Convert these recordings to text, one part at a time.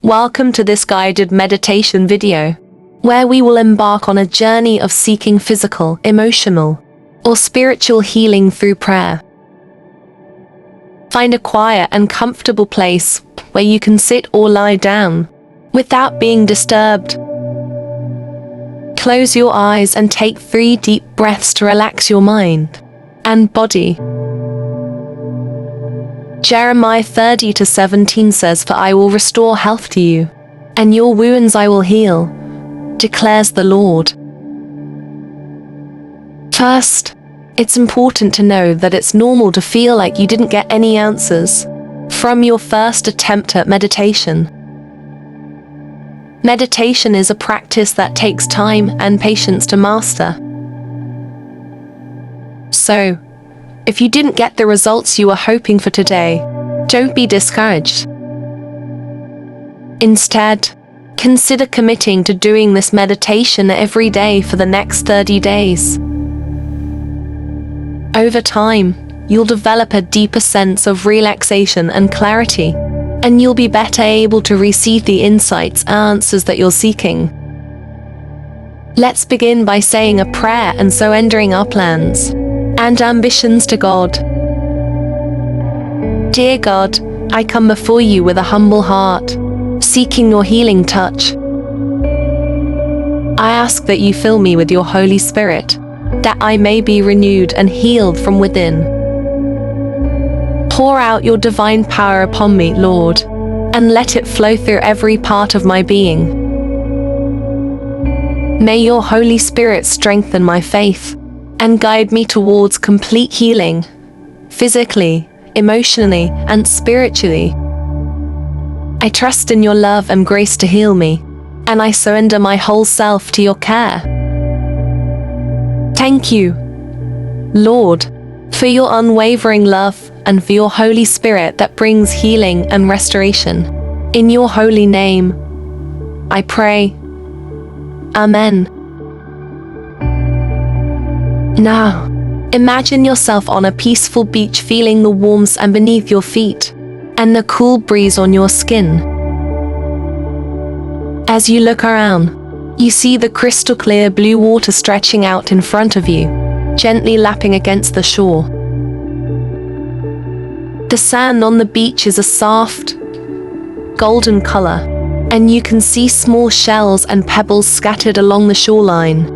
Welcome to this guided meditation video, where we will embark on a journey of seeking physical, emotional, or spiritual healing through prayer. Find a quiet and comfortable place where you can sit or lie down without being disturbed. Close your eyes and take 3 deep breaths to relax your mind and body. Jeremiah 30:17 says, "For I will restore health to you, and your wounds I will heal, declares the Lord." First, it's important to know that it's normal to feel like you didn't get any answers from your first attempt at meditation. Meditation is a practice that takes time and patience to master. So, if you didn't get the results you were hoping for today, don't be discouraged. Instead, consider committing to doing this meditation every day for the next 30 days. Over time, you'll develop a deeper sense of relaxation and clarity, and you'll be better able to receive the insights and answers that you're seeking. Let's begin by saying a prayer and surrendering our plans and ambitions to God. Dear God, I come before you with a humble heart, seeking your healing touch. I ask that you fill me with your Holy Spirit, that I may be renewed and healed from within. Pour out your divine power upon me, Lord, and let it flow through every part of my being. May your Holy Spirit strengthen my faith and guide me towards complete healing, physically, emotionally, and spiritually. I trust in your love and grace to heal me, and I surrender my whole self to your care. Thank you, Lord, for your unwavering love and for your Holy Spirit that brings healing and restoration. In your holy name, I pray. Amen. Now, imagine yourself on a peaceful beach, feeling the warmth and beneath your feet and the cool breeze on your skin. As you look around, you see the crystal clear blue water stretching out in front of you, gently lapping against the shore. The sand on the beach is a soft, golden color, and you can see small shells and pebbles scattered along the shoreline.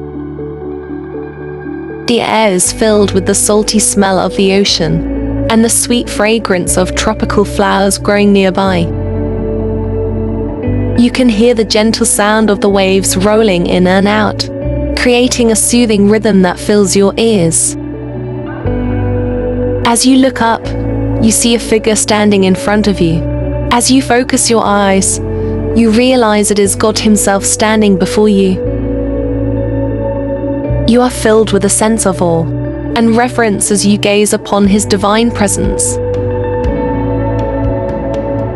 The air is filled with the salty smell of the ocean and the sweet fragrance of tropical flowers growing nearby. You can hear the gentle sound of the waves rolling in and out, creating a soothing rhythm that fills your ears. As you look up, you see a figure standing in front of you. As you focus your eyes, you realize it is God Himself standing before you. You are filled with a sense of awe and reverence as you gaze upon His divine presence.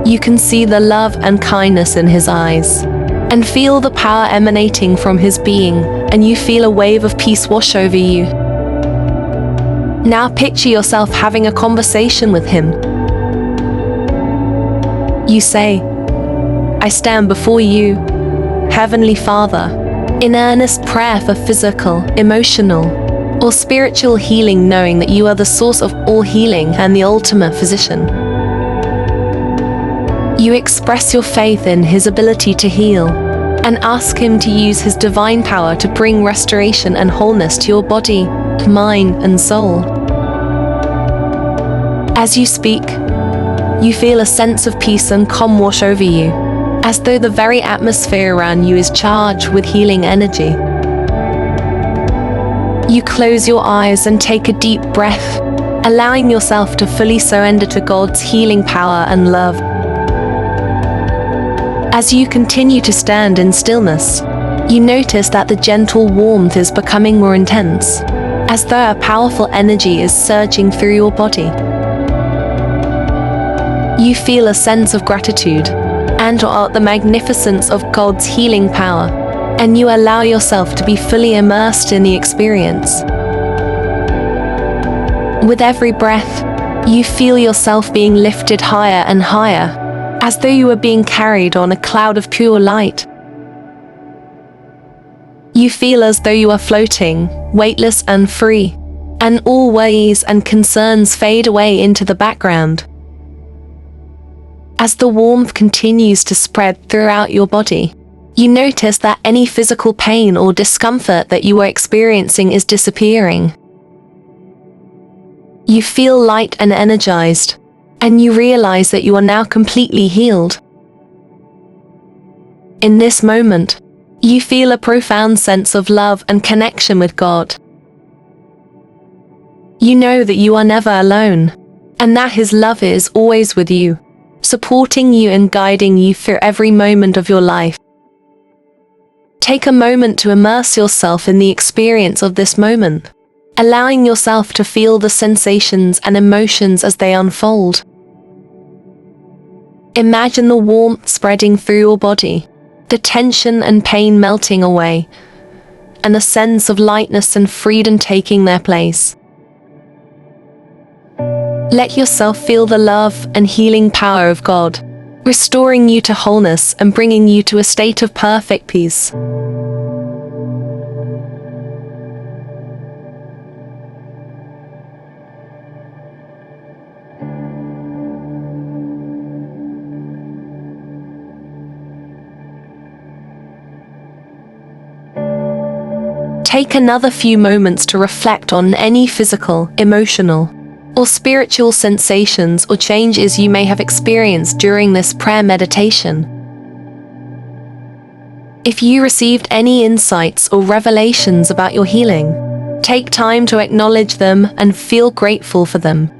You can see the love and kindness in His eyes, and feel the power emanating from His being, and you feel a wave of peace wash over you. Now picture yourself having a conversation with Him. You say, "I stand before you, Heavenly Father, in earnest prayer for physical, emotional, or spiritual healing, knowing that you are the source of all healing and the ultimate physician." You express your faith in His ability to heal and ask Him to use His divine power to bring restoration and wholeness to your body, mind, and soul. As you speak, you feel a sense of peace and calm wash over you, as though the very atmosphere around you is charged with healing energy. You close your eyes and take a deep breath, allowing yourself to fully surrender to God's healing power and love. As you continue to stand in stillness, you notice that the gentle warmth is becoming more intense, as though a powerful energy is surging through your body. You feel a sense of gratitude and awe at the magnificence of God's healing power, and you allow yourself to be fully immersed in the experience. With every breath, you feel yourself being lifted higher and higher, as though you were being carried on a cloud of pure light. You feel as though you are floating, weightless and free, and all worries and concerns fade away into the background. As the warmth continues to spread throughout your body, you notice that any physical pain or discomfort that you were experiencing is disappearing. You feel light and energized, and you realize that you are now completely healed. In this moment, you feel a profound sense of love and connection with God. You know that you are never alone, and that His love is always with you, supporting you and guiding you through every moment of your life. Take a moment to immerse yourself in the experience of this moment, allowing yourself to feel the sensations and emotions as they unfold. Imagine the warmth spreading through your body, the tension and pain melting away, and a sense of lightness and freedom taking their place. Let yourself feel the love and healing power of God, restoring you to wholeness and bringing you to a state of perfect peace. Take another few moments to reflect on any physical, emotional, or spiritual sensations or changes you may have experienced during this prayer meditation. If you received any insights or revelations about your healing, take time to acknowledge them and feel grateful for them.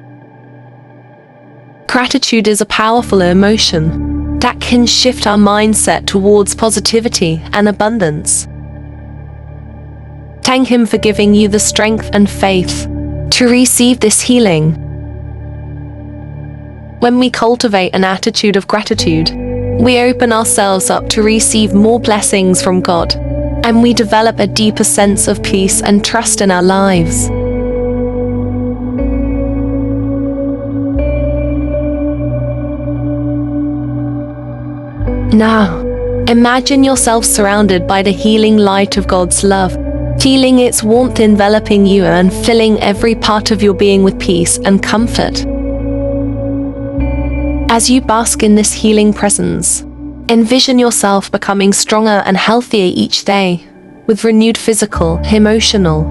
Gratitude is a powerful emotion that can shift our mindset towards positivity and abundance. Thank Him for giving you the strength and faith to receive this healing. When we cultivate an attitude of gratitude, we open ourselves up to receive more blessings from God, and we develop a deeper sense of peace and trust in our lives. Now, imagine yourself surrounded by the healing light of God's love, feeling its warmth enveloping you and filling every part of your being with peace and comfort. As you bask in this healing presence, envision yourself becoming stronger and healthier each day, with renewed physical, emotional,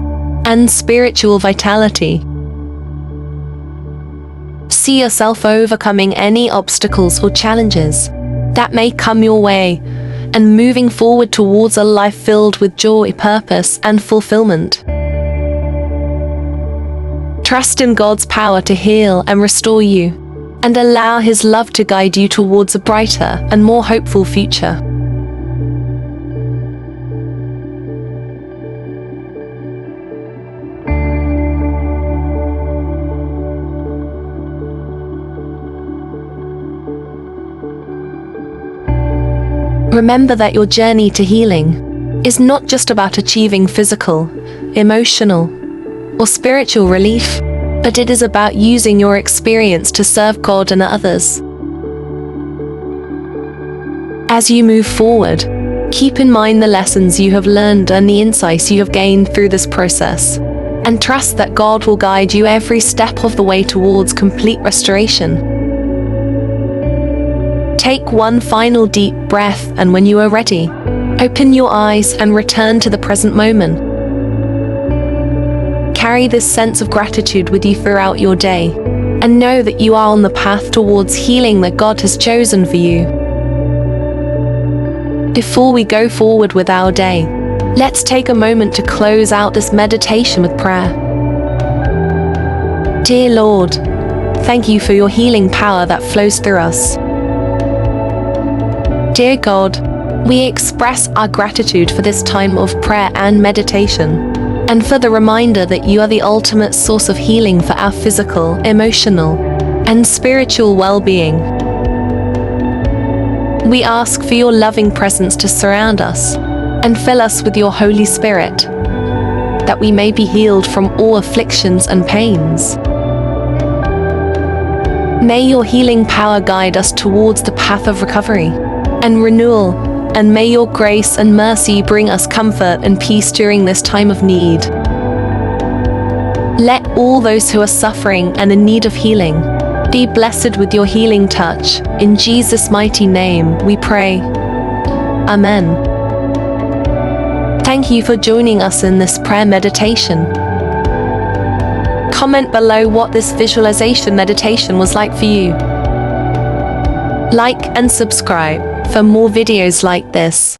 and spiritual vitality. See yourself overcoming any obstacles or challenges that may come your way, and moving forward towards a life filled with joy, purpose, and fulfillment. Trust in God's power to heal and restore you, and allow His love to guide you towards a brighter and more hopeful future. Remember that your journey to healing is not just about achieving physical, emotional, or spiritual relief, but it is about using your experience to serve God and others. As you move forward, keep in mind the lessons you have learned and the insights you have gained through this process, and trust that God will guide you every step of the way towards complete restoration. Take one final deep breath, and when you are ready, open your eyes and return to the present moment. Carry this sense of gratitude with you throughout your day, and know that you are on the path towards healing that God has chosen for you. Before we go forward with our day, let's take a moment to close out this meditation with prayer. Dear Lord, thank you for your healing power that flows through us. Dear God, we express our gratitude for this time of prayer and meditation, and for the reminder that you are the ultimate source of healing for our physical, emotional, and spiritual well-being. We ask for your loving presence to surround us and fill us with your Holy Spirit, that we may be healed from all afflictions and pains. May your healing power guide us towards the path of recovery and renewal, and may your grace and mercy bring us comfort and peace during this time of need. Let all those who are suffering and in need of healing be blessed with your healing touch. In Jesus' mighty name we pray. Amen. Thank you for joining us in this prayer meditation. Comment below what this visualization meditation was like for you. Like and subscribe for more videos like this.